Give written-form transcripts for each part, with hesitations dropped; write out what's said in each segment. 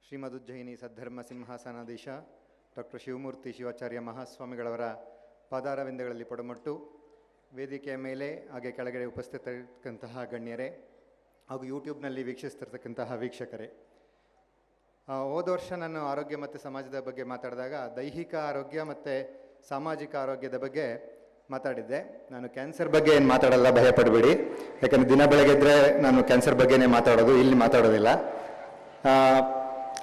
ಶ್ರೀಮದುಜ್ಜಯಿನಿ ಸದ್ಧರ್ಮ ಸಿಂಹಾಸನಾಧೀಶ doctor Shivamurthy Shivacharya ಮಹಾಸ್ವಾಮಿಗಳವರ ಪಾದಾರವಿಂದಗಳಲ್ಲಿ ಪೊಡಮೊಟ್ಟು ವೇದಿಕೆಯ ಮೇಲೆ ಹಾಗೆ ಕೆಳಗಡೆ ಉಪಸ್ಥಿತರಿರ್ತಕ್ಕಂತಹ ಗಣ್ಯರೇ ಹಾಗೂ ಯೂಟ್ಯೂಬ್ನಲ್ಲಿ ವೀಕ್ಷಿಸ್ತಿರ್ತಕ್ಕಂತಹ ವೀಕ್ಷಕರೇ, ಹೋದ ವರ್ಷ ನಾನು ಆರೋಗ್ಯ ಮತ್ತು ಸಮಾಜದ ಬಗ್ಗೆ ಮಾತಾಡಿದಾಗ ದೈಹಿಕ ಆರೋಗ್ಯ ಮತ್ತು ಸಾಮಾಜಿಕ ಆರೋಗ್ಯದ ಬಗ್ಗೆ ಮಾತಾಡಿದ್ದೆ. ನಾನು ಕ್ಯಾನ್ಸರ್ ಬಗ್ಗೆ ಏನು ಮಾತಾಡಲ್ಲ, ಭಯಪಡಬೇಡಿ. ಯಾಕಂದರೆ ದಿನ ಬೆಳಗ್ಗೆದ್ರೆ ನಾನು ಕ್ಯಾನ್ಸರ್ ಬಗ್ಗೆನೇ ಮಾತಾಡೋದು, ಇಲ್ಲಿ ಮಾತಾಡೋದಿಲ್ಲ.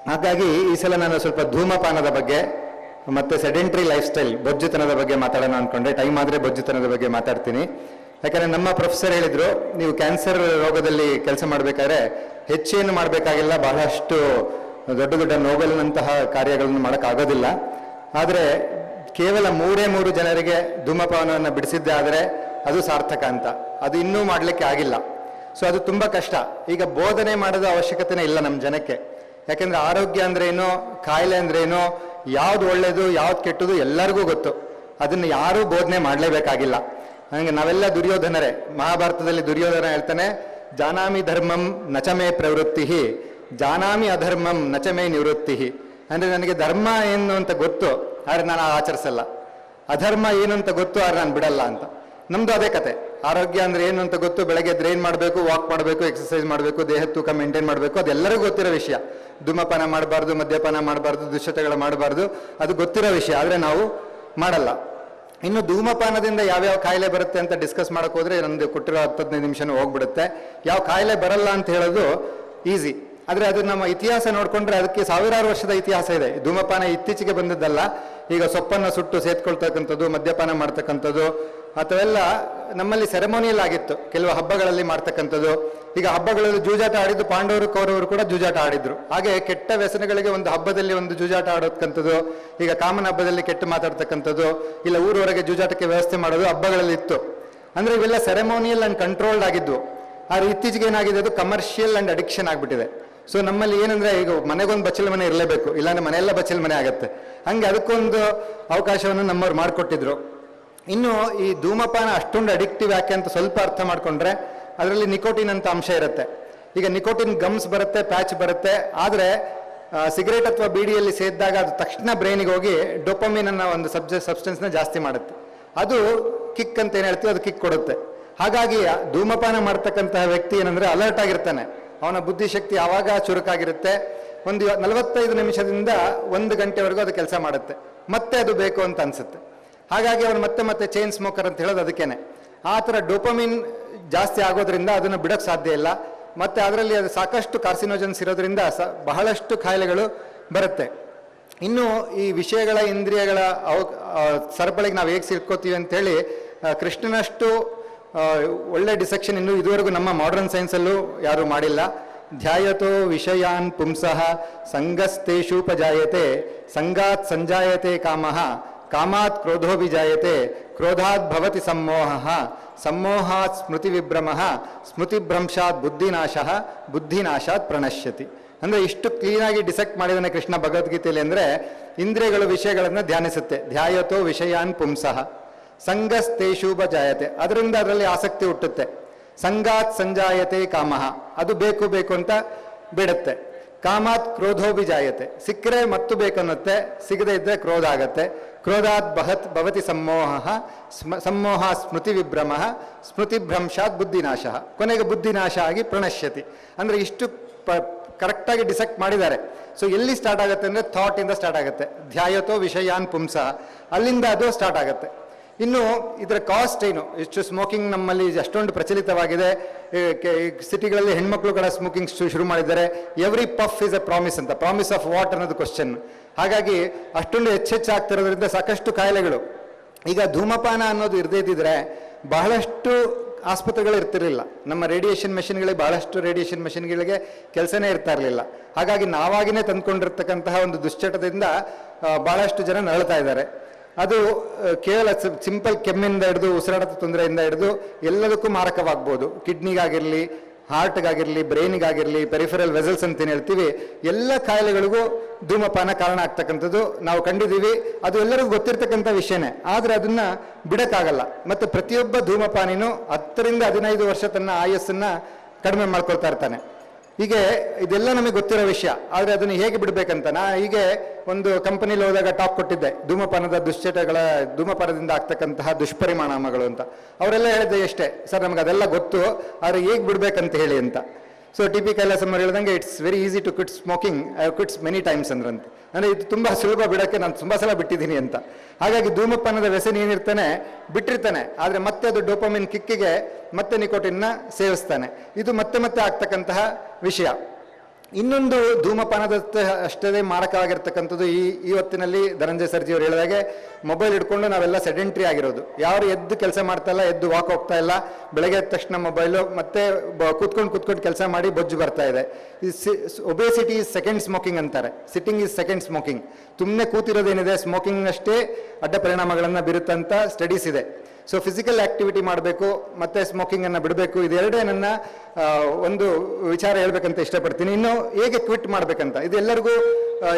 ಹಾಗಾಗಿ ಈ ಸಲ ನಾನು ಸ್ವಲ್ಪ ಧೂಮಪಾನದ ಬಗ್ಗೆ ಮತ್ತು ಸೆಡೆಂಟ್ರಿ ಲೈಫ್ ಸ್ಟೈಲ್, ಬೊಜ್ಜುತನದ ಬಗ್ಗೆ ಮಾತಾಡೋಣ ಅಂದ್ಕೊಂಡೆ. ಟೈಮ್ ಆದರೆ ಬೊಜ್ಜುತನದ ಬಗ್ಗೆ ಮಾತಾಡ್ತೀನಿ. ಯಾಕಂದರೆ ನಮ್ಮ ಪ್ರೊಫೆಸರ್ ಹೇಳಿದರು, ನೀವು ಕ್ಯಾನ್ಸರ್ ರೋಗದಲ್ಲಿ ಕೆಲಸ ಮಾಡಬೇಕಾದ್ರೆ ಹೆಚ್ಚೇನು ಮಾಡಬೇಕಾಗಿಲ್ಲ, ಬಹಳಷ್ಟು ದೊಡ್ಡ ದೊಡ್ಡ ನೋಬೆಲ್ನಂತಹ ಕಾರ್ಯಗಳನ್ನು ಮಾಡೋಕ್ಕಾಗೋದಿಲ್ಲ. ಆದರೆ ಕೇವಲ 3 ಜನರಿಗೆ ಧೂಮಪಾನವನ್ನು ಬಿಡಿಸಿದ್ದೆ ಆದರೆ ಅದು ಸಾರ್ಥಕ ಅಂತ. ಅದು ಇನ್ನೂ ಮಾಡಲಿಕ್ಕೆ ಆಗಿಲ್ಲ. ಸೊ ಅದು ತುಂಬ ಕಷ್ಟ. ಈಗ ಬೋಧನೆ ಮಾಡೋದು ಅವಶ್ಯಕತೆನೇ ಇಲ್ಲ ನಮ್ಮ ಜನಕ್ಕೆ. ಯಾಕೆಂದರೆ ಆರೋಗ್ಯ ಅಂದ್ರೇನೋ, ಕಾಯಿಲೆ ಅಂದ್ರೇನೋ, ಯಾವ್ದು ಒಳ್ಳೆಯದು ಯಾವ್ದು ಕೆಟ್ಟದು ಎಲ್ಲರಿಗೂ ಗೊತ್ತು. ಅದನ್ನು ಯಾರೂ ಬೋಧನೆ ಮಾಡಲೇಬೇಕಾಗಿಲ್ಲ. ಹಾಗೆ ನಾವೆಲ್ಲ ದುರ್ಯೋಧನರೇ. ಮಹಾಭಾರತದಲ್ಲಿ ದುರ್ಯೋಧನ ಹೇಳ್ತಾನೆ, ಜಾನಾಮಿ ಧರ್ಮಂ ನಚಮೇ ಪ್ರವೃತ್ತಿ, ಜಾನಾಮಿ ಅಧರ್ಮಂ ನಚಮೇ ನಿವೃತ್ತಿ. ಅಂದರೆ ನನಗೆ ಧರ್ಮ ಏನು ಅಂತ ಗೊತ್ತು, ಆದರೆ ನಾನು ಆಚರಿಸಲ್ಲ. ಅಧರ್ಮ ಏನು ಅಂತ ಗೊತ್ತು, ಆದರೆ ನಾನು ಬಿಡಲ್ಲ ಅಂತ. ನಮ್ಮದು ಅದೇ ಕತೆ. ಆರೋಗ್ಯ ಅಂದರೆ ಏನು ಅಂತ ಗೊತ್ತು, ಬೆಳಗ್ಗೆ ಎದ್ದು ಏನು ಮಾಡಬೇಕು, ವಾಕ್ ಮಾಡಬೇಕು, ಎಕ್ಸಸೈಸ್ ಮಾಡಬೇಕು, ದೇಹದ ತೂಕ ಮೇಂಟೈನ್ ಮಾಡಬೇಕು, ಅದೆಲ್ಲರಿಗೂ ಗೊತ್ತಿರೋ ವಿಷಯ. ಧೂಮಪಾನ ಮಾಡಬಾರ್ದು, ಮದ್ಯಪಾನ ಮಾಡಬಾರ್ದು, ದುಶ್ಚಟಗಳು ಮಾಡಬಾರ್ದು, ಅದು ಗೊತ್ತಿರೋ ವಿಷಯ, ಆದರೆ ನಾವು ಮಾಡಲ್ಲ. ಇನ್ನು ಧೂಮಪಾನದಿಂದ ಯಾವ್ಯಾವ ಕಾಯಿಲೆ ಬರುತ್ತೆ ಅಂತ ಡಿಸ್ಕಸ್ ಮಾಡೋಕೆ ಹೋದರೆ ನಮ್ಮದು ಕೊಟ್ಟಿರೋ 10-15 ನಿಮಿಷನೂ ಹೋಗ್ಬಿಡುತ್ತೆ. ಯಾವ ಕಾಯಿಲೆ ಬರಲ್ಲ ಅಂತ ಹೇಳೋದು ಈಸಿ. ಆದರೆ ಅದು ನಮ್ಮ ಇತಿಹಾಸ ನೋಡಿಕೊಂಡ್ರೆ ಅದಕ್ಕೆ ಸಾವಿರಾರು ವರ್ಷದ ಇತಿಹಾಸ ಇದೆ. ಧೂಮಪಾನ ಇತ್ತೀಚೆಗೆ ಬಂದದ್ದಲ್ಲ. ಈಗ ಸೊಪ್ಪನ್ನು ಸುಟ್ಟು ಸೇತ್ಕೊಳ್ತಕ್ಕಂಥದ್ದು, ಮದ್ಯಪಾನ ಮಾಡ್ತಕ್ಕಂಥದ್ದು, ಅಥವೆಲ್ಲ ನಮ್ಮಲ್ಲಿ ಸೆರೆಮೋನಿಯಲ್ ಆಗಿತ್ತು. ಕೆಲವು ಹಬ್ಬಗಳಲ್ಲಿ ಮಾಡ್ತಕ್ಕಂಥದ್ದು. ಈಗ ಹಬ್ಬಗಳಲ್ಲಿ ಜೂಜಾಟ ಆಡಿದ್ದು ಪಾಂಡವರು ಕೌರವರು ಕೂಡ ಜೂಜಾಟ ಆಡಿದ್ರು. ಹಾಗೆ ಕೆಟ್ಟ ವ್ಯಸನಗಳಿಗೆ ಒಂದು ಹಬ್ಬದಲ್ಲಿ ಒಂದು ಜೂಜಾಟ ಆಡೋಕ್ಕಂಥದ್ದು, ಈಗ ಕಾಮನ ಹಬ್ಬದಲ್ಲಿ ಕೆಟ್ಟು ಮಾತಾಡ್ತಕ್ಕಂಥದ್ದು, ಇಲ್ಲ ಊರವರೆಗೆ ಜೂಜಾಟಕ್ಕೆ ವ್ಯವಸ್ಥೆ ಮಾಡೋದು ಹಬ್ಬಗಳಲ್ಲಿ ಇತ್ತು. ಅಂದರೆ ಇವೆಲ್ಲ ಸೆರೆಮೋನಿಯಲ್ ಆ್ಯಂಡ್ ಕಂಟ್ರೋಲ್ಡ್ ಆಗಿದ್ವು. ಆದರೆ ಇತ್ತೀಚೆಗೆ ಏನಾಗಿದೆ, ಅದು ಕಮರ್ಷಿಯಲ್ ಆ್ಯಂಡ್ ಅಡಿಕ್ಷನ್ ಆಗಿಬಿಟ್ಟಿದೆ. ಸೊ ನಮ್ಮಲ್ಲಿ ಏನಂದರೆ, ಈಗ ಮನೆಗೊಂದು ಬಚ್ಚಲ ಮನೆ ಇರಲೇಬೇಕು, ಇಲ್ಲಾಂದ್ರೆ ಮನೆಯೆಲ್ಲ ಬಚ್ಚಲ ಮನೆ ಆಗುತ್ತೆ. ಹಂಗೆ ಅದಕ್ಕೊಂದು ಅವಕಾಶವನ್ನು ನಮ್ಮವ್ರು ಮಾಡಿಕೊಟ್ಟಿದ್ರು. ಇನ್ನು ಈ ಧೂಮಪಾನ ಅಷ್ಟೊಂದು ಅಡಿಕ್ಟಿವ್ ಯಾಕೆ ಅಂತ ಸ್ವಲ್ಪ ಅರ್ಥ ಮಾಡಿಕೊಂಡ್ರೆ, ಅದರಲ್ಲಿ ನಿಕೋಟಿನ್ ಅಂತ ಅಂಶ ಇರುತ್ತೆ. ಈಗ ನಿಕೋಟಿನ್ ಗಮ್ಸ್ ಬರುತ್ತೆ, ಪ್ಯಾಚ್ ಬರುತ್ತೆ. ಆದರೆ ಸಿಗರೇಟ್ ಅಥವಾ ಬೀಡಿಯಲ್ಲಿ ಸೇರಿದಾಗ ಅದು ತಕ್ಷಣ ಬ್ರೈನಿಗೆ ಹೋಗಿ ಡೋಪಮಿನ್ ಅನ್ನೋ ಒಂದು ಸಬ್ಸ್ಟೆನ್ಸ್ನ ಜಾಸ್ತಿ ಮಾಡುತ್ತೆ. ಅದು ಕಿಕ್ ಅಂತ ಏನು ಹೇಳ್ತೀವಿ, ಅದು ಕಿಕ್ ಕೊಡುತ್ತೆ. ಹಾಗಾಗಿ ಧೂಮಪಾನ ಮಾಡ್ತಕ್ಕಂತಹ ವ್ಯಕ್ತಿ ಏನಂದರೆ ಅಲರ್ಟ್ ಆಗಿರ್ತಾನೆ. ಅವನ ಬುದ್ಧಿಶಕ್ತಿ ಆವಾಗ ಚುರುಕಾಗಿರುತ್ತೆ. ಒಂದು 45 ನಿಮಿಷದಿಂದ 1 ಗಂಟೆವರೆಗೂ ಅದು ಕೆಲಸ ಮಾಡುತ್ತೆ. ಮತ್ತೆ ಅದು ಬೇಕು ಅಂತ ಅನಿಸುತ್ತೆ. ಹಾಗಾಗಿ ಅವನು ಮತ್ತೆ ಚೈನ್ ಸ್ಮೋಕರ್ ಅಂತ ಹೇಳೋದು ಅದಕ್ಕೇನೆ. ಆ ಥರ ಡೋಪಮಿನ್ ಜಾಸ್ತಿ ಆಗೋದ್ರಿಂದ ಅದನ್ನು ಬಿಡೋಕ್ಕೆ ಸಾಧ್ಯ ಇಲ್ಲ. ಮತ್ತು ಅದರಲ್ಲಿ ಅದು ಸಾಕಷ್ಟು ಕಾರ್ಸಿನೋಜನ್ಸ್ ಇರೋದ್ರಿಂದ ಬಹಳಷ್ಟು ಕಾಯಿಲೆಗಳು ಬರುತ್ತೆ. ಇನ್ನು ಈ ವಿಷಯಗಳ, ಇಂದ್ರಿಯಗಳ ಸರಪಳಿಗೆ ನಾವು ಹೇಗೆ ಸಿಕ್ಕೋತೀವಿ ಅಂಥೇಳಿ ಕೃಷ್ಣನಷ್ಟು ಒಳ್ಳೆ ಡಿಸೆಕ್ಷನ್ ಇನ್ನೂ ಇದುವರೆಗೂ ನಮ್ಮ ಮಾಡರ್ನ್ ಸೈನ್ಸಲ್ಲೂ ಯಾರೂ ಮಾಡಿಲ್ಲ. ಧ್ಯಾಯತೋ ವಿಷಯಾನ್ ಪುಂಸಃ ಸಂಗಸ್ತೇಷೂಪಜಾಯತೆ, ಸಂಗಾತ್ ಸಂಜಾಯತೆ ಕಾಮಃ, ಕಾಮಾತ್ ಕ್ರೋಧೋಭಿಜಾಯತೆ, ಕ್ರೋಧಾತ್ ಭವತಿ ಸಮ್ಮೋಹಃ, ಸಮ್ಮೋಹಾತ್ ಸ್ಮೃತಿ ವಿಭ್ರಮಃ, ಸ್ಮೃತಿಭ್ರಂಶಾತ್ ಬುದ್ಧಿನಾಶಃ, ಬುದ್ಧಿನಾಶಾತ್ ಪ್ರಣಶ್ಯತಿ. ಅಂದರೆ ಇಷ್ಟು ಕ್ಲೀನಾಗಿ ಡಿಸೆಕ್ಟ್ ಮಾಡಿದಾನೆ ಕೃಷ್ಣ ಭಗವದ್ಗೀತೆಯಲ್ಲಿ. ಅಂದರೆ ಇಂದ್ರಿಯಗಳು ವಿಷಯಗಳನ್ನು ಧ್ಯಾನಿಸುತ್ತೆ. ಧ್ಯಾಯತೋ ವಿಷಯಾನ್ ಪುಂಸಃ ಸಂಗಸ್ತೇಷೂಪಜಾಯತೆ, ಅದರಿಂದ ಅದರಲ್ಲಿ ಆಸಕ್ತಿ ಹುಟ್ಟುತ್ತೆ. ಸಂಗಾತ್ ಸಂಜಾಯತೆ ಕಾಮಃ, ಅದು ಬೇಕು ಅಂತ ಬಿಡುತ್ತೆ. ಕಾಮಾತ್ ಕ್ರೋಧೋಭಿಜಾಯತೆ, ಸಿಕ್ಕರೆ ಮತ್ತು ಬೇಕನ್ನುತ್ತೆ, ಸಿಗದೇ ಇದ್ದರೆ ಕ್ರೋಧ ಆಗತ್ತೆ. ಕ್ರೋಧಾತ್ ಭವತಿ ಸಮ್ಮೋಹ, ಸಮ್ಮೋಹ ಸ್ಮೃತಿ ವಿಭ್ರಮಃ, ಸ್ಮೃತಿಭ್ರಂಶಾತ್ ಬುದ್ಧಿನಾಶ, ಕೊನೆಗೆ ಬುದ್ಧಿನಾಶ ಆಗಿ ಪ್ರಣಶ್ಯತಿ. ಅಂದರೆ ಇಷ್ಟು ಕರೆಕ್ಟಾಗಿ ಡಿಸೆಕ್ಟ್ ಮಾಡಿದ್ದಾರೆ. ಸೊ ಎಲ್ಲಿ ಸ್ಟಾರ್ಟ್ ಆಗುತ್ತೆ ಅಂದರೆ ಥಾಟಿಂದ ಸ್ಟಾರ್ಟ್ ಆಗುತ್ತೆ. ಧ್ಯಾಯತೋ ವಿಷಯಾನ್ ಪುಂಸಃ, ಅಲ್ಲಿಂದ ಅದು ಸ್ಟಾರ್ಟ್ ಆಗುತ್ತೆ. ಇನ್ನು ಇದರ ಕಾಸ್ಟ್ ಏನು, ಇಷ್ಟು ಸ್ಮೋಕಿಂಗ್ ನಮ್ಮಲ್ಲಿ ಅಷ್ಟೊಂದು ಪ್ರಚಲಿತವಾಗಿದೆ. ಸಿಟಿಗಳಲ್ಲಿ ಹೆಣ್ಮಕ್ಳು ಕೂಡ ಸ್ಮೋಕಿಂಗ್ ಶುರು ಮಾಡಿದ್ದಾರೆ. Every puff is A promise ಅಂತ. ಪ್ರಾಮಿಸ್ ಆಫ್ ವಾಟ್ ಅನ್ನೋದು ಕ್ವಶನ್. ಹಾಗಾಗಿ ಅಷ್ಟೊಂದು ಹೆಚ್ಚಾಗ್ತಿರೋದ್ರಿಂದ ಸಾಕಷ್ಟು ಕಾಯಿಲೆಗಳು. ಈಗ ಧೂಮಪಾನ ಅನ್ನೋದು ಇರದೇ ಇದ್ದಿದ್ರೆ ಬಹಳಷ್ಟು ಆಸ್ಪತ್ರೆಗಳು ಇರ್ತಿರಲಿಲ್ಲ. ನಮ್ಮ ರೇಡಿಯೇಷನ್ ಮೆಷಿನ್ಗಳಿಗೆ, ಬಹಳಷ್ಟು ರೇಡಿಯೇಷನ್ ಮೆಷಿನ್ಗಳಿಗೆ ಕೆಲಸನೇ ಇರ್ತಾ ಇರಲಿಲ್ಲ. ಹಾಗಾಗಿ ನಾವಾಗಿನೇ ತಂದ್ಕೊಂಡಿರ್ತಕ್ಕಂತಹ ಒಂದು ದುಶ್ಚಟದಿಂದ ಬಹಳಷ್ಟು ಜನ ನರಳ್ತಾ ಇದ್ದಾರೆ. ಅದು ಕೇವಲ ಸಿಂಪಲ್ ಕೆಮ್ಮಿಂದ ಹಿಡಿದು, ಉಸಿರಾಟದ ತೊಂದರೆಯಿಂದ ಹಿಡಿದು ಎಲ್ಲದಕ್ಕೂ ಮಾರಕವಾಗ್ಬೋದು. ಕಿಡ್ನಿಗಾಗಿರಲಿ, ಹಾರ್ಟ್ಗಾಗಿರಲಿ, ಬ್ರೈನಿಗಾಗಿರಲಿ, ಪೆರಿಫೆರಲ್ ವೆಸಲ್ಸ್ ಅಂತ ಏನು ಹೇಳ್ತೀವಿ, ಎಲ್ಲ ಕಾಯಿಲೆಗಳಿಗೂ ಧೂಮಪಾನ ಕಾರಣ ಆಗ್ತಕ್ಕಂಥದ್ದು ನಾವು ಕಂಡಿದ್ದೀವಿ. ಅದು ಎಲ್ಲರಿಗೂ ಗೊತ್ತಿರ್ತಕ್ಕಂಥ ವಿಷಯನೇ. ಆದರೆ ಅದನ್ನು ಬಿಡೋಕ್ಕಾಗಲ್ಲ. ಮತ್ತು ಪ್ರತಿಯೊಬ್ಬ ಧೂಮಪಾನಿನೂ 10 ರಿಂದ 15 ವರ್ಷ ತನ್ನ ಆಯಸ್ಸನ್ನು ಕಡಿಮೆ ಮಾಡ್ಕೊಳ್ತಾ ಇರ್ತಾನೆ. ಹೀಗೆ ಇದೆಲ್ಲ ನಮಗೆ ಗೊತ್ತಿರೋ ವಿಷಯ, ಆದರೆ ಅದನ್ನು ಹೇಗೆ ಬಿಡಬೇಕಂತ ಹೀಗೆ ಒಂದು ಕಂಪನಿಲಿ ಹೋದಾಗ ಟಾಪ್ ಕೊಟ್ಟಿದ್ದೆ, ಧೂಮಪಾನದಿಂದ ಆಗ್ತಕ್ಕಂತಹ ದುಷ್ಪರಿಣಾಮಗಳು ಅಂತ. ಅವರೆಲ್ಲ ಹೇಳಿದೆ ಎಷ್ಟೇ ಸರ್ ನಮಗೆ ಅದೆಲ್ಲ ಗೊತ್ತು, ಆದರೆ ಹೇಗೆ ಬಿಡ್ಬೇಕಂತ ಹೇಳಿ ಅಂತ. ಸೊ ಟಿ ಪಿ ಕೈಲಾಸಂ ಅವ್ರು ಹೇಳ್ದಂಗೆ it's very easy to quit smoking, I quits many times ಅಂದ್ರಂತೆ. ಅಂದರೆ ಇದು ತುಂಬ ಸುಲಭ ಬಿಡೋಕ್ಕೆ ನಾನು ತುಂಬ ಸಲ ಬಿಟ್ಟಿದ್ದೀನಿ ಅಂತ. ಹಾಗಾಗಿ ಧೂಮಪಾನದ ವ್ಯಸನ ಏನಿರ್ತಾನೆ ಬಿಟ್ಟಿರ್ತಾನೆ, ಆದರೆ ಮತ್ತೆ ಅದು ಡೋಪಮಿನ್ ಕಿಕ್ಕಿಗೆ ಮತ್ತೆ ನಿಕೋಟಿನ್ನ ಸೇವಿಸ್ತಾನೆ. ಇದು ಮತ್ತೆ ಮತ್ತೆ ಆಗ್ತಕ್ಕಂತಹ ವಿಷಯ. ಇನ್ನೊಂದು ಧೂಮಪಾನದ ಅಷ್ಟೇ ಮಾರಕವಾಗಿರ್ತಕ್ಕಂಥದ್ದು ಈ ಹೊತ್ತಿನಲ್ಲಿ ಧನಂಜಯ ಸರ್ಜಿ ಅವರು ಹೇಳಿದಾಗೆ ಮೊಬೈಲ್ ಹಿಡ್ಕೊಂಡು ನಾವೆಲ್ಲ ಸೆಡೆಂಟ್ರಿ ಆಗಿರೋದು. ಯಾರು ಎದ್ದು ಕೆಲಸ ಮಾಡ್ತಾ ಇಲ್ಲ, ಎದ್ದು ವಾಕ್ ಹೋಗ್ತಾ ಇಲ್ಲ, ಬೆಳಗ್ಗೆ ಎದ್ದ ತಕ್ಷಣ ಮೊಬೈಲು, ಮತ್ತೆ ಕೂತ್ಕೊಂಡು ಕೆಲಸ ಮಾಡಿ ಬೊಜ್ಜು ಬರ್ತಾ ಇದೆ. ಒಬೇಸಿಟಿ ಈಸ್ ಸೆಕೆಂಡ್ ಸ್ಮೋಕಿಂಗ್ ಅಂತಾರೆ, ಸಿಟ್ಟಿಂಗ್ ಈಸ್ ಸೆಕೆಂಡ್ ಸ್ಮೋಕಿಂಗ್. ಸುಮ್ಮನೆ ಕೂತಿರೋದೇನಿದೆ ಸ್ಮೋಕಿಂಗ್ ಅಷ್ಟೇ ಅಡ್ಡ ಪರಿಣಾಮಗಳನ್ನು ಬೀರುತ್ತಂತ ಸ್ಟಡೀಸ್ ಇದೆ. ಸೊ ಫಿಸಿಕಲ್ ಆಕ್ಟಿವಿಟಿ ಮಾಡಬೇಕು ಮತ್ತು ಸ್ಮೋಕಿಂಗನ್ನು ಬಿಡಬೇಕು. ಇದೆರಡೇ ನನ್ನ ಒಂದು ವಿಚಾರ ಹೇಳ್ಬೇಕಂತ ಇಷ್ಟಪಡ್ತೀನಿ. ಇನ್ನು ಹೇಗೆ ಕ್ವಿಟ್ ಮಾಡಬೇಕಂತ ಇದೆಲ್ಲರಿಗೂ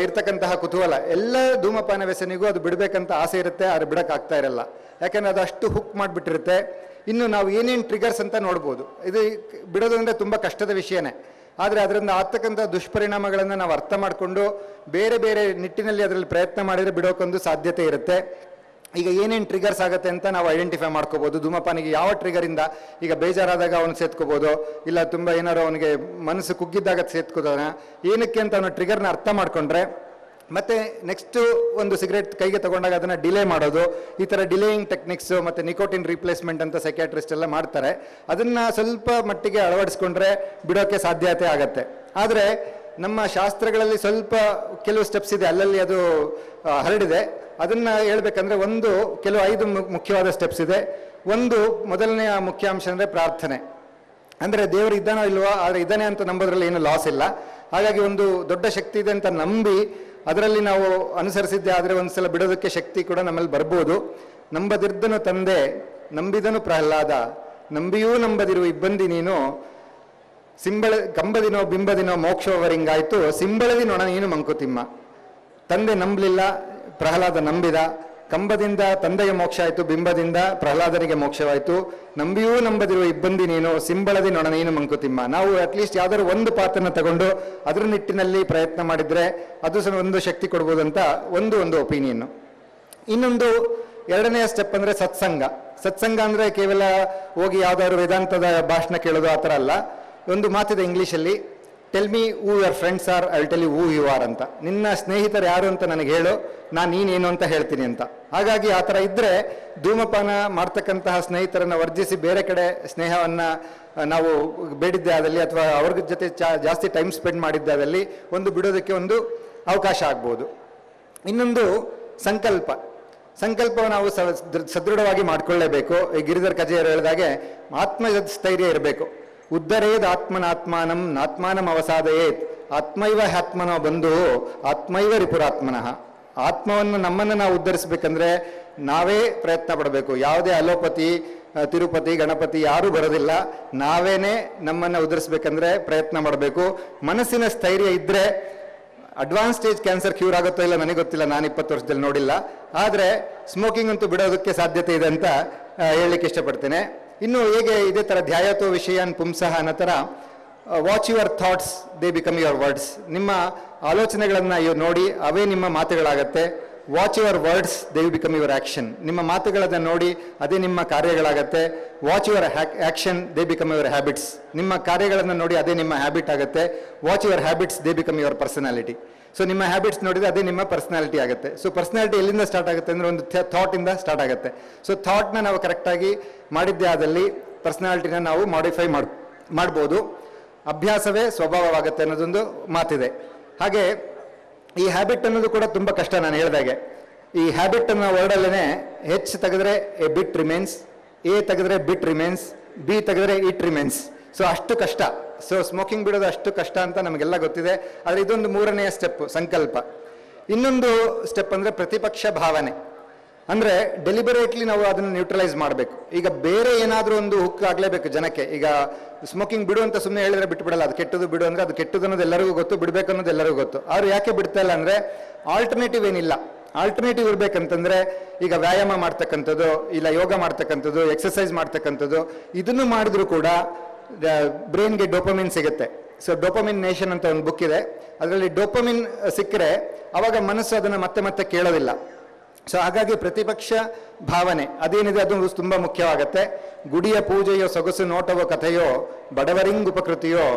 ಇರ್ತಕ್ಕಂತಹ ಕುತೂಹಲ. ಎಲ್ಲ ಧೂಮಪಾನ ವ್ಯಸನಿಗೂ ಅದು ಬಿಡಬೇಕಂತ ಆಸೆ ಇರುತ್ತೆ, ಆದರೆ ಬಿಡೋಕ್ಕಾಗ್ತಾ ಇರಲ್ಲ. ಯಾಕಂದರೆ ಅದು ಅಷ್ಟು ಹುಕ್ ಮಾಡಿಬಿಟ್ಟಿರುತ್ತೆ. ಇನ್ನು ನಾವು ಏನೇನು ಟ್ರಿಗರ್ಸ್ ಅಂತ ನೋಡ್ಬೋದು. ಇದು ಬಿಡೋದು ಅಂದರೆ ತುಂಬ ಕಷ್ಟದ ವಿಷಯನೇ, ಆದರೆ ಅದರಿಂದ ಆಗ್ತಕ್ಕಂಥ ದುಷ್ಪರಿಣಾಮಗಳನ್ನು ನಾವು ಅರ್ಥ ಮಾಡಿಕೊಂಡು ಬೇರೆ ಬೇರೆ ನಿಟ್ಟಿನಲ್ಲಿ ಅದರಲ್ಲಿ ಪ್ರಯತ್ನ ಮಾಡಿದರೆ ಬಿಡೋಕ್ಕೊಂದು ಸಾಧ್ಯತೆ ಇರುತ್ತೆ. ಈಗ ಏನೇನು ಟ್ರಿಗರ್ಸ್ ಆಗುತ್ತೆ ಅಂತ ನಾವು ಐಡೆಂಟಿಫೈ ಮಾಡ್ಕೋಬೋದು. ಧೂಮಪಾನಿಗೆ ಯಾವ ಟ್ರಿಗರಿಂದ, ಈಗ ಬೇಜಾರಾದಾಗ ಅವನು ಸೇತ್ಕೋಬೋದು, ಇಲ್ಲ ತುಂಬ ಏನಾರು ಅವನಿಗೆ ಮನಸ್ಸು ಕುಗ್ಗಿದ್ದಾಗ ಸೇತ್ಕೋದಾನ, ಏನಕ್ಕೆ ಅಂತ ಅವನು ಟ್ರಿಗರ್ನ ಅರ್ಥ ಮಾಡಿಕೊಂಡ್ರೆ ಮತ್ತೆ ನೆಕ್ಸ್ಟು ಒಂದು ಸಿಗರೇಟ್ ಕೈಗೆ ತಗೊಂಡಾಗ ಅದನ್ನು ಡಿಲೇ ಮಾಡೋದು, ಈ ಥರ ಡಿಲೇಯಿಂಗ್ ಟೆಕ್ನಿಕ್ಸು ಮತ್ತು ನಿಕೋಟಿನ್ ರೀಪ್ಲೇಸ್ಮೆಂಟ್ ಅಂತ ಸೈಕ್ಯಾಟ್ರಿಸ್ಟ್ ಎಲ್ಲ ಮಾಡ್ತಾರೆ. ಅದನ್ನು ಸ್ವಲ್ಪ ಮಟ್ಟಿಗೆ ಅಳವಡಿಸ್ಕೊಂಡ್ರೆ ಬಿಡೋಕ್ಕೆ ಸಾಧ್ಯತೆ ಆಗತ್ತೆ. ಆದರೆ ನಮ್ಮ ಶಾಸ್ತ್ರಗಳಲ್ಲಿ ಸ್ವಲ್ಪ ಕೆಲವು ಸ್ಟೆಪ್ಸ್ ಇದೆ, ಅಲ್ಲಲ್ಲಿ ಅದು ಹರಡಿದೆ. ಅದನ್ನು ಹೇಳ್ಬೇಕಂದ್ರೆ ಕೆಲವು 5 ಮುಖ್ಯವಾದ ಸ್ಟೆಪ್ಸ್ ಇದೆ. ಮೊದಲನೆಯ ಮುಖ್ಯಾಂಶ ಅಂದರೆ ಪ್ರಾರ್ಥನೆ. ಅಂದರೆ ದೇವರು ಇದ್ದಾನೋ ಇಲ್ವೋ, ಆದರೆ ಇದ್ದಾನೆ ಅಂತ ನಂಬೋದ್ರಲ್ಲಿ ಏನು ಲಾಸ್ ಇಲ್ಲ. ಹಾಗಾಗಿ ಒಂದು ದೊಡ್ಡ ಶಕ್ತಿ ಇದೆ ಅಂತ ನಂಬಿ ಅದರಲ್ಲಿ ನಾವು ಅನುಸರಿಸಿದ್ದೆ ಆದರೆ ಒಂದ್ಸಲ ಬಿಡೋದಕ್ಕೆ ಶಕ್ತಿ ಕೂಡ ನಮ್ಮಲ್ಲಿ ಬರ್ಬೋದು. ನಂಬದಿರ್ದನು ತಂದೆ, ನಂಬಿದನು ಪ್ರಹ್ಲಾದ, ನಂಬಿಯೂ ನಂಬದಿರುವ ಇಬ್ಬಂದಿ ನೀನು, ಕಂಬದಿನೋ ಬಿಂಬದಿನೋ ಮೋಕ್ಷವರಿಂಗಾಯ್ತು, ಸಿಂಬಳದಿ ನೊಣ ನೀನು ಮಂಕುತಿಮ್ಮ. ತಂದೆ ನಂಬಲಿಲ್ಲ, ಪ್ರಹ್ಲಾದ ನಂಬಿದ. ಕಂಬದಿಂದ ತಂದೆಗೆ ಮೋಕ್ಷ ಆಯಿತು, ಬಿಂಬದಿಂದ ಪ್ರಹ್ಲಾದನಿಗೆ ಮೋಕ್ಷವಾಯಿತು. ನಂಬಿಯೂ ನಂಬದಿರುವ ಇಬ್ಬಂದಿ ನೀನು, ಸಿಂಬಳದಿ ನೊಣ ನೀನು ಮಂಕುತಿಮ್ಮ. ನಾವು ಅಟ್ಲೀಸ್ಟ್ ಯಾವ್ದಾದ್ರು ಒಂದು ಪಾತ್ರನ ತಗೊಂಡು ಅದರ ನಿಟ್ಟಿನಲ್ಲಿ ಪ್ರಯತ್ನ ಮಾಡಿದರೆ ಅದು ಸಹ ಒಂದು ಶಕ್ತಿ ಕೊಡ್ಬೋದು ಅಂತ ಒಂದು ಒಪಿನಿಯನ್ನು. ಇನ್ನೊಂದು ಎರಡನೆಯ ಸ್ಟೆಪ್ ಅಂದರೆ ಸತ್ಸಂಗ. ಸತ್ಸಂಗ ಅಂದರೆ ಕೇವಲ ಹೋಗಿ ಯಾವ್ದಾದ್ರು ವೇದಾಂತದ ಭಾಷಣ ಕೇಳೋದು ಆ ಥರ ಅಲ್ಲ. ಒಂದು ಮಾತಿದೆ ಇಂಗ್ಲೀಷಲ್ಲಿ, tell me who your friends are, I will tell you who you are ಅಂತ. ನಿನ್ನ ಸ್ನೇಹಿತರು ಯಾರು ಅಂತ ನನಗೆ ಹೇಳು, ನಾನು ನೀನೇನು ಅಂತ ಹೇಳ್ತೀನಿ ಅಂತ. ಹಾಗಾಗಿ ಆ ಥರ ಇದ್ದರೆ ಧೂಮಪಾನ ಮಾಡ್ತಕ್ಕಂತಹ ಸ್ನೇಹಿತರನ್ನು ವರ್ಜಿಸಿ ಬೇರೆ ಕಡೆ ಸ್ನೇಹವನ್ನು ನಾವು ಬೇಡಿದ್ದೆ ಆದಲ್ಲಿ ಅಥವಾ ಅವ್ರ ಜೊತೆ ಜಾಸ್ತಿ ಟೈಮ್ ಸ್ಪೆಂಡ್ ಮಾಡಿದ್ದೆ ಆದಲ್ಲಿ ಬಿಡೋದಕ್ಕೆ ಒಂದು ಅವಕಾಶ ಆಗ್ಬೋದು. ಇನ್ನೊಂದು ಸಂಕಲ್ಪವನ್ನು ನಾವು ಸದೃಢವಾಗಿ ಮಾಡಿಕೊಳ್ಳೇಬೇಕು. ಈ ಗಿರಿಧರ್ ಕಜೆಯರು ಹೇಳಿದಾಗೆ ಆತ್ಮಸ್ಥೈರ್ಯ ಇರಬೇಕು. ಉದ್ಧರೇದ್ ಆತ್ಮನಾತ್ಮಾನಂ ನಾತ್ಮಾನಂ ಅವಸಾದಯೇತ್, ಆತ್ಮೈವ ಹ್ಯಾತ್ಮನೋ ಬಂಧು ಆತ್ಮೈವ ರಿಪುರಾತ್ಮನಃ. ಆತ್ಮವನ್ನು ನಮ್ಮನ್ನು ನಾವು ಉದ್ಧರಿಸಬೇಕಂದ್ರೆ ನಾವೇ ಪ್ರಯತ್ನ ಪಡಬೇಕು. ಯಾವುದೇ ಅಲೋಪತಿ, ತಿರುಪತಿ, ಗಣಪತಿ ಯಾರೂ ಬರೋದಿಲ್ಲ. ನಾವೇನೇ ನಮ್ಮನ್ನು ಉದ್ಧರಿಸಬೇಕಂದ್ರೆ ಪ್ರಯತ್ನ ಮಾಡಬೇಕು. ಮನಸ್ಸಿನ ಸ್ಥೈರ್ಯ ಇದ್ದರೆ ಅಡ್ವಾನ್ಸ್ ಸ್ಟೇಜ್ ಕ್ಯಾನ್ಸರ್ ಕ್ಯೂರ್ ಆಗುತ್ತೋ ಇಲ್ಲ ನನಗೆ ಗೊತ್ತಿಲ್ಲ, ನಾನು 20 ವರ್ಷದಲ್ಲಿ ನೋಡಿಲ್ಲ. ಆದರೆ ಸ್ಮೋಕಿಂಗ್ ಅಂತೂ ಬಿಡೋದಕ್ಕೆ ಸಾಧ್ಯತೆ ಇದೆ ಅಂತ ಹೇಳಲಿಕ್ಕೆ ಇಷ್ಟಪಡ್ತೇನೆ. ಇನ್ನು ಹೇಗೆ ಇದೇ ಥರ ಧ್ಯಾಯತೋ ವಿಷಯಾನ್ ಪುಂಸಃ ಅನ್ನೋ ಥರ watch your thoughts, they become your words. ನಿಮ್ಮ ಆಲೋಚನೆಗಳನ್ನು ನೋಡಿ ಅವೇ ನಿಮ್ಮ ಮಾತುಗಳಾಗತ್ತೆ. Watch your words, they will become your action. ನಿಮ್ಮ ಮಾತುಗಳನ್ನು ನೋಡಿ ಅದೇ ನಿಮ್ಮ ಕಾರ್ಯಗಳಾಗತ್ತೆ. Watch your action, they become your habits. ನಿಮ್ಮ ಕಾರ್ಯಗಳನ್ನು ನೋಡಿ ಅದೇ ನಿಮ್ಮ ಹ್ಯಾಬಿಟ್ ಆಗುತ್ತೆ. Watch your habits, they become your personality. So ನಿಮ್ಮ ಹ್ಯಾಬಿಟ್ಸ್ ನೋಡಿದರೆ ಅದೇ ನಿಮ್ಮ ಪರ್ಸನಾಲಿಟಿ ಆಗುತ್ತೆ. ಸೊ ಪರ್ಸನಾಲಿಟಿ ಎಲ್ಲಿಂದ ಸ್ಟಾರ್ಟ್ ಆಗುತ್ತೆ ಅಂದರೆ ಒಂದು ಥಾಟಿಂದ ಸ್ಟಾರ್ಟ್ ಆಗುತ್ತೆ. ಸೊ ಥಾಟ್ನ ನಾವು ಕರೆಕ್ಟಾಗಿ ಮಾಡಿದ್ದೇ ಆದಲ್ಲಿ ಪರ್ಸನಾಲಿಟಿನ ನಾವು ಮಾಡಿಫೈ ಮಾಡ್ಬೋದು. ಅಭ್ಯಾಸವೇ ಸ್ವಭಾವವಾಗುತ್ತೆ ಅನ್ನೋದೊಂದು ಮಾತಿದೆ. ಹಾಗೆ ಈ ಹ್ಯಾಬಿಟ್ ಅನ್ನೋದು ಕೂಡ ತುಂಬ ಕಷ್ಟ. ನಾನು ಹೇಳಿದಾಗೆ ಈ ಹ್ಯಾಬಿಟ್ ಅನ್ನೋ ವರ್ಡಲ್ಲೇ ಹೆಚ್ ತೆಗೆದ್ರೆ ಎ ಬಿಟ್ ರಿಮೇನ್ಸ್, ಎ ತೆಗೆದ್ರೆ ಬಿಟ್ ರಿಮೇನ್ಸ್, ಬಿ ತೆಗೆದ್ರೆ ಇಟ್ ರಿಮೇನ್ಸ್. ಸೊ ಅಷ್ಟು ಕಷ್ಟ. ಸೊ ಸ್ಮೋಕಿಂಗ್ ಬಿಡೋದು ಅಷ್ಟು ಕಷ್ಟ ಅಂತ ನಮಗೆಲ್ಲ ಗೊತ್ತಿದೆ. ಆದರೆ ಇದೊಂದು 3ನೆಯ ಸ್ಟೆಪ್, ಸಂಕಲ್ಪ. ಇನ್ನೊಂದು ಸ್ಟೆಪ್ ಅಂದರೆ ಪ್ರತಿಪಕ್ಷ ಭಾವನೆ. ಅಂದರೆ ಡೆಲಿಬರೇಟ್ಲಿ ನಾವು ಅದನ್ನು ನ್ಯೂಟ್ರಲೈಸ್ ಮಾಡಬೇಕು. ಈಗ ಬೇರೆ ಏನಾದರೂ ಒಂದು ಹುಕ್ ಆಗಲೇಬೇಕು ಜನಕ್ಕೆ. ಈಗ ಸ್ಮೋಕಿಂಗ್ ಬಿಡು ಅಂತ ಸುಮ್ಮನೆ ಹೇಳಿದ್ರೆ ಬಿಟ್ಬಿಡಲ್ಲ. ಅದು ಕೆಟ್ಟದು ಬಿಡು ಅಂದರೆ ಅದು ಕೆಟ್ಟದು ಅನ್ನೋದು ಎಲ್ಲರಿಗೂ ಗೊತ್ತು, ಬಿಡಬೇಕು ಅನ್ನೋದು ಎಲ್ಲರಿಗೂ ಗೊತ್ತು. ಅವ್ರು ಯಾಕೆ ಬಿಡ್ತಾ ಇಲ್ಲ ಅಂದರೆ ಆಲ್ಟರ್ನೇಟಿವ್ ಏನಿಲ್ಲ. ಆಲ್ಟರ್ನೇಟಿವ್ ಇರಬೇಕಂತಂದರೆ ಈಗ ವ್ಯಾಯಾಮ ಮಾಡ್ತಕ್ಕಂಥದ್ದು, ಇಲ್ಲ ಯೋಗ ಮಾಡ್ತಕ್ಕಂಥದ್ದು, ಎಕ್ಸಸೈಸ್ ಮಾಡ್ತಕ್ಕಂಥದ್ದು, ಇದನ್ನು ಮಾಡಿದ್ರೂ ಕೂಡ ಬ್ರೈನ್ಗೆ ಡೋಪಮಿನ್ ಸಿಗುತ್ತೆ. ಸೊ ಡೋಪಮಿನ್ ನೇಷನ್ ಅಂತ ಒಂದು ಬುಕ್ ಇದೆ. ಅದರಲ್ಲಿ ಡೋಪಮಿನ್ ಸಿಕ್ಕರೆ ಅವಾಗ ಮನಸ್ಸು ಅದನ್ನು ಮತ್ತೆ ಮತ್ತೆ ಕೇಳೋದಿಲ್ಲ. ಸೊ ಹಾಗಾಗಿ ಪ್ರತಿಪಕ್ಷ ಭಾವನೆ ಅದೇನಿದೆ ಅದು ತುಂಬ ಮುಖ್ಯವಾಗತ್ತೆ. ಗುಡಿಯ ಪೂಜೆಯೋ ಸೊಗಸು ನೋಟವೋ ಕಥೆಯೋ ಬಡವರಿಂಗುಪಕೃತಿಯೋ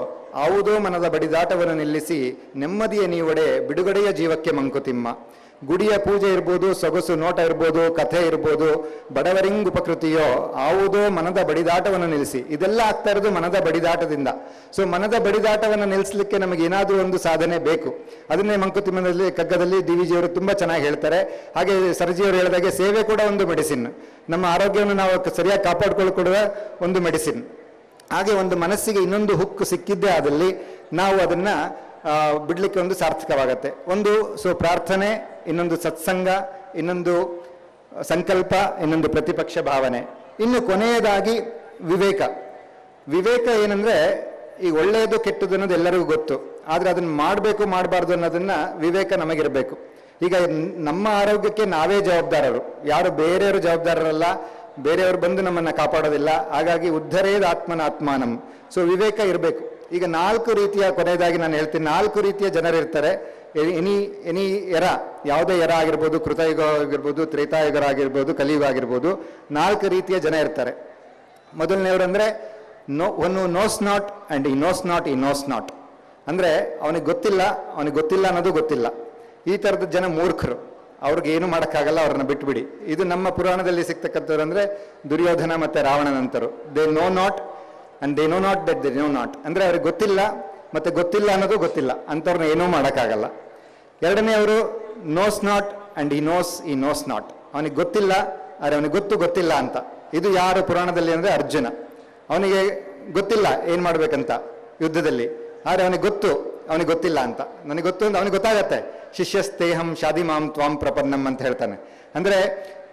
ಆವುದೋ ಮನದ ಬಡಿದಾಟವನ್ನು ನಿಲ್ಲಿಸಿ ನೆಮ್ಮದಿಯ ನೀವಡೆ ಬಿಡುಗಡೆಯ ಜೀವಕ್ಕೆ ಮಂಕುತಿಮ್ಮ. ಗುಡಿಯ ಪೂಜೆ ಇರ್ಬೋದು, ಸೊಗಸು ನೋಟ ಇರ್ಬೋದು, ಕಥೆ ಇರ್ಬೋದು, ಬಡವರಿಂಗುಪಕೃತಿಯೋ ಆವುದೋ ಮನದ ಬಡಿದಾಟವನ್ನು ನಿಲ್ಲಿಸಿ. ಇದೆಲ್ಲ ಆಗ್ತಾ ಇರೋದು ಮನದ ಬಡಿದಾಟದಿಂದ. ಸೊ ಮನದ ಬಡಿದಾಟವನ್ನು ನಿಲ್ಲಿಸಲಿಕ್ಕೆ ನಮಗೆ ಏನಾದರೂ ಒಂದು ಸಾಧನೆ ಬೇಕು. ಅದನ್ನೇ ಮಂಕುತಿಮ್ಮನಲ್ಲಿ ಕಗ್ಗದಲ್ಲಿ ಡಿ ವಿ ಜಿಯವರು ತುಂಬ ಚೆನ್ನಾಗಿ ಹೇಳ್ತಾರೆ. ಹಾಗೆ ಸರ್ಜಿಯವರು ಹೇಳಿದಾಗೆ ಸೇವೆ ಕೂಡ ಒಂದು ಮೆಡಿಸಿನ್. ನಮ್ಮ ಆರೋಗ್ಯವನ್ನು ನಾವು ಸರಿಯಾಗಿ ಕಾಪಾಡಿಕೊಳ್ಳುವ ಒಂದು ಮೆಡಿಸಿನ್. ಹಾಗೆ ಒಂದು ಮನಸ್ಸಿಗೆ ಇನ್ನೊಂದು ಹುಕ್ಕು ಸಿಕ್ಕಿದ್ದೇ ಆದಲ್ಲಿ ನಾವು ಅದನ್ನು ಬಿಡಲಿಕ್ಕೆ ಒಂದು ಸಾರ್ಥಕವಾಗತ್ತೆ. ಒಂದು ಪ್ರಾರ್ಥನೆ, ಇನ್ನೊಂದು ಸತ್ಸಂಗ, ಇನ್ನೊಂದು ಸಂಕಲ್ಪ, ಇನ್ನೊಂದು ಪ್ರತಿಪಕ್ಷ ಭಾವನೆ. ಇನ್ನು ಕೊನೆಯದಾಗಿ ವಿವೇಕ. ವಿವೇಕ ಏನಂದ್ರೆ ಈ ಒಳ್ಳೆಯದು ಕೆಟ್ಟದ್ದು ಅನ್ನೋದು ಎಲ್ಲರಿಗೂ ಗೊತ್ತು. ಆದರೆ ಅದನ್ನು ಮಾಡಬೇಕು ಮಾಡಬಾರ್ದು ಅನ್ನೋದನ್ನ ವಿವೇಕ ನಮಗಿರಬೇಕು. ಈಗ ನಮ್ಮ ಆರೋಗ್ಯಕ್ಕೆ ನಾವೇ ಜವಾಬ್ದಾರರು, ಯಾರು ಬೇರೆಯವರು ಜವಾಬ್ದಾರರಲ್ಲ. ಬೇರೆಯವರು ಬಂದು ನಮ್ಮನ್ನು ಕಾಪಾಡೋದಿಲ್ಲ. ಹಾಗಾಗಿ ಉದ್ಧರೇದ ಆತ್ಮನ ಆತ್ಮಾನಂ. ಸೊ ವಿವೇಕ ಇರಬೇಕು. ಈಗ 4 ರೀತಿಯ, ಕೊನೆಯದಾಗಿ ನಾನು ಹೇಳ್ತೀನಿ, 4 ರೀತಿಯ ಜನರಿರ್ತಾರೆ. ಎನಿ ಎರ, ಯಾವುದೇ ಎರ ಆಗಿರ್ಬೋದು, ಕೃತಯುಗ ಆಗಿರ್ಬೋದು, ತ್ರೇತಾಯುಗ ಆಗಿರ್ಬೋದು, ಕಲಿಯುಗ ಆಗಿರ್ಬೋದು, 4 ರೀತಿಯ ಜನ ಇರ್ತಾರೆ. ಮೊದಲನೇವರಂದ್ರೆ ನೋಸ್ ನಾಟ್ ಅಂಡ್ ಈ nose not he nose not. ಅಂದ್ರೆ ಅವನಿಗೆ ಗೊತ್ತಿಲ್ಲ ಅನ್ನೋದು ಗೊತ್ತಿಲ್ಲ. ಈ ಥರದ ಜನ ಮೂರ್ಖರು. ಅವ್ರಿಗೆ ಏನು ಮಾಡೋಕ್ಕಾಗಲ್ಲ, ಅವ್ರನ್ನ ಬಿಟ್ಬಿಡಿ. ಇದು ನಮ್ಮ ಪುರಾಣದಲ್ಲಿ ಸಿಗ್ತಕ್ಕಂಥವ್ರು ಅಂದ್ರೆ ದುರ್ಯೋಧನ ಮತ್ತೆ ರಾವಣನಂತರು. They know not and they know not that they know not. ಅಂದ್ರೆ ಅವ್ರಿಗೆ ಗೊತ್ತಿಲ್ಲ ಮತ್ತೆ ಗೊತ್ತಿಲ್ಲ ಅನ್ನೋದು ಗೊತ್ತಿಲ್ಲ, ಅಂಥವ್ರನ್ನ ಏನೂ ಮಾಡೋಕ್ಕಾಗಲ್ಲ. ಎರಡನೆಯವರು ನೋಸ್ ನಾಟ್ ಅಂಡ್ ಈ ನೋಸ್ ನಾಟ್. ಅವನಿಗೆ ಗೊತ್ತಿಲ್ಲ ಆದರೆ ಅವನಿಗೆ ಗೊತ್ತಿಲ್ಲ ಅಂತ. ಇದು ಯಾರು ಪುರಾಣದಲ್ಲಿ ಅಂದ್ರೆ ಅರ್ಜುನ. ಅವನಿಗೆ ಗೊತ್ತಿಲ್ಲ ಏನ್ ಮಾಡ್ಬೇಕಂತ ಯುದ್ಧದಲ್ಲಿ, ಆದರೆ ಅವನಿಗೆ ಗೊತ್ತಿಲ್ಲ ಅಂತ. ನನಗೆ ಗೊತ್ತು ಅಂತ ಅವನಿಗೆ ಗೊತ್ತಾಗತ್ತೆ. ಶಿಷ್ಯಸ್ತೇಹಂ ಶಾದಿಮಾಂ ತ್ವಾಂ ಪ್ರಪನ್ನಂ ಅಂತ ಹೇಳ್ತಾನೆ. ಅಂದ್ರೆ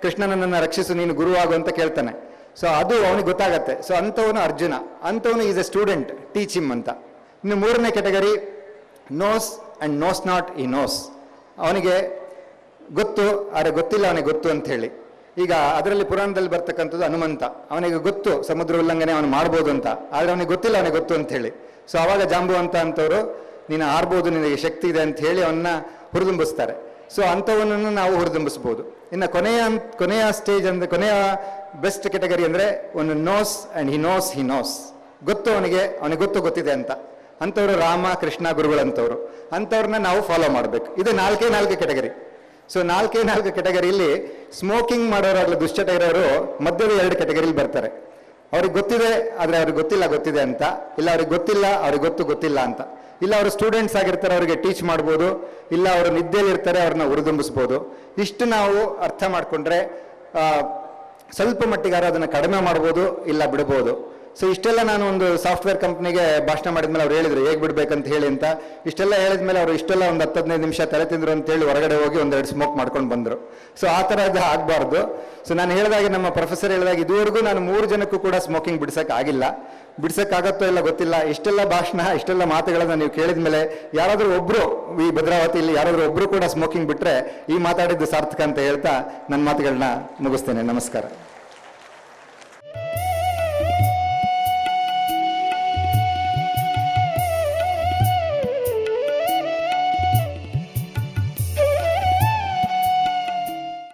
ಕೃಷ್ಣನನ್ನ ರಕ್ಷಿಸು, ನೀನು ಗುರುವಾಗು ಅಂತ ಕೇಳ್ತಾನೆ. ಸೊ ಅದು ಅವನಿಗೆ ಗೊತ್ತಾಗತ್ತೆ. ಸೊ ಅಂಥವನು ಅರ್ಜುನ. ಅಂಥವನು is a student, teach him ಅಂತ. ಇನ್ನು 3ನೇ category knows and knows not he knows. ಅವನಿಗೆ ಗೊತ್ತು ಆದರೆ ಗೊತ್ತಿಲ್ಲ ಅವನಿಗೆ ಗೊತ್ತು ಅಂತ ಹೇಳಿ. ಈಗ ಅದರಲ್ಲಿ ಪುರಾಣದಲ್ಲಿ ಬರ್ತಕ್ಕಂಥದ್ದು ಹನುಮಂತ. ಅವನಿಗೆ ಗೊತ್ತು ಸಮುದ್ರ ಉಲ್ಲಂಘನೆ ಅವನು ಮಾಡ್ಬೋದು ಅಂತ, ಆದರೆ ಅವನಿಗೆ ಗೊತ್ತಿಲ್ಲ ಅವನಿಗೆ ಗೊತ್ತು ಅಂತ ಹೇಳಿ. ಸೊ ಅವಾಗ ಜಾಂಬುವಂತ ಅಂತವರು ನೀನು ಆರ್ಬೋದು, ನಿನಗೆ ಶಕ್ತಿ ಇದೆ ಅಂತ ಹೇಳಿ ಅವನ್ನ ಹುರಿದುಂಬಿಸ್ತಾರೆ. ಸೊ ಅಂಥವನನ್ನು ನಾವು ಹುರಿದುಂಬಿಸ್ಬೋದು. ಇನ್ನು ಕೊನೆಯ ಸ್ಟೇಜ್ ಅಂದ್ರೆ, ಕೊನೆಯ ಬೆಸ್ಟ್ ಕೆಟಗರಿ ಅಂದ್ರೆ ಒಂದು ನೋಸ್ ಅಂಡ್ ಹಿ ನೋಸ್. ಗೊತ್ತು ಅವನಿಗೆ ಗೊತ್ತಿದೆ ಅಂತ. ಅಂಥವ್ರು ರಾಮ, ಕೃಷ್ಣ, ಗುರುಗಳಂಥವ್ರು. ಅಂಥವ್ರನ್ನ ನಾವು ಫಾಲೋ ಮಾಡಬೇಕು. ಇದು 4 ಕೆಟಗರಿ. ಸೊ 4 ಕೆಟಗರಿಯಲ್ಲಿ ಸ್ಮೋಕಿಂಗ್ ಮಾಡೋರಾಗಲಿ, ದುಶ್ಚಟ ಇರೋರು ಮಧ್ಯದ 2 ಕೆಟಗರಿಲಿ ಬರ್ತಾರೆ. ಅವ್ರಿಗೆ ಗೊತ್ತಿದೆ ಆದರೆ ಅವ್ರಿಗೆ ಗೊತ್ತಿದೆ ಅಂತ. ಇಲ್ಲ ಅವ್ರಿಗೆ ಗೊತ್ತಿಲ್ಲ, ಅವ್ರಿಗೆ ಗೊತ್ತಿಲ್ಲ ಅಂತ. ಇಲ್ಲ ಅವರು ಸ್ಟೂಡೆಂಟ್ಸ್ ಆಗಿರ್ತಾರೆ, ಅವರಿಗೆ ಟೀಚ್ ಮಾಡ್ಬೋದು. ಇಲ್ಲ ಅವರು ನಿದ್ದೆಯಲ್ಲಿ ಇರ್ತಾರೆ, ಅವ್ರನ್ನ ಹುರಿದುಂಬಿಸ್ಬೋದು. ಇಷ್ಟು ನಾವು ಅರ್ಥ ಮಾಡಿಕೊಂಡ್ರೆ ಸ್ವಲ್ಪ ಮಟ್ಟಿಗಾರ ಅದನ್ನು ಕಡಿಮೆ ಮಾಡ್ಬೋದು, ಇಲ್ಲ ಬಿಡ್ಬೋದು. ಸೊ ಇಷ್ಟೆಲ್ಲ ನಾನು ಒಂದು ಸಾಫ್ಟ್ವೇರ್ ಕಂಪ್ನಿಗೆ ಭಾಷಣ ಮಾಡಿದ್ಮೇಲೆ ಅವ್ರು ಹೇಳಿದ್ರು ಹೇಗೆ ಬಿಡ್ಬೇಕಂತ ಹೇಳಿ ಅಂತ. ಇಷ್ಟೆಲ್ಲ ಹೇಳಿದ್ಮೇಲೆ ಅವರು ಇಷ್ಟೆಲ್ಲ ಒಂದು 10-15 ನಿಮಿಷ ತಲೆ ತಿಂದ್ರು ಅಂತ ಹೇಳಿ ಹೊರಗಡೆ ಹೋಗಿ 1-2 ಸ್ಮೋಕ್ ಮಾಡ್ಕೊಂಡು ಬಂದರು. ಸೊ ಆ ಥರದ್ದು ಆಗಬಾರ್ದು. ಸೊ ನಾನು ಹೇಳಿದಾಗೆ, ನಮ್ಮ ಪ್ರೊಫೆಸರ್ ಹೇಳಿದಾಗ, ಇದುವರೆಗೂ ನಾನು 3 ಜನಕ್ಕೂ ಕೂಡ ಸ್ಮೋಕಿಂಗ್ ಬಿಡ್ಸಕ್ಕಾಗತ್ತೋ ಇಲ್ಲ ಗೊತ್ತಿಲ್ಲ. ಇಷ್ಟೆಲ್ಲ ಭಾಷಣ, ಇಷ್ಟೆಲ್ಲ ಮಾತುಗಳನ್ನ ನೀವು ಕೇಳಿದ ಮೇಲೆ ಯಾರಾದರೂ ಒಬ್ರು ಈ ಭದ್ರಾವತಿಯಲ್ಲಿ ಯಾರಾದರೂ ಒಬ್ರು ಕೂಡ ಸ್ಮೋಕಿಂಗ್ ಬಿಟ್ರೆ ಈ ಮಾತಾಡಿದ್ದು ಸಾರ್ಥಕ ಅಂತ ಹೇಳ್ತಾ ನನ್ನ ಮಾತುಗಳನ್ನ ಮುಗಿಸ್ತೇನೆ. ನಮಸ್ಕಾರ.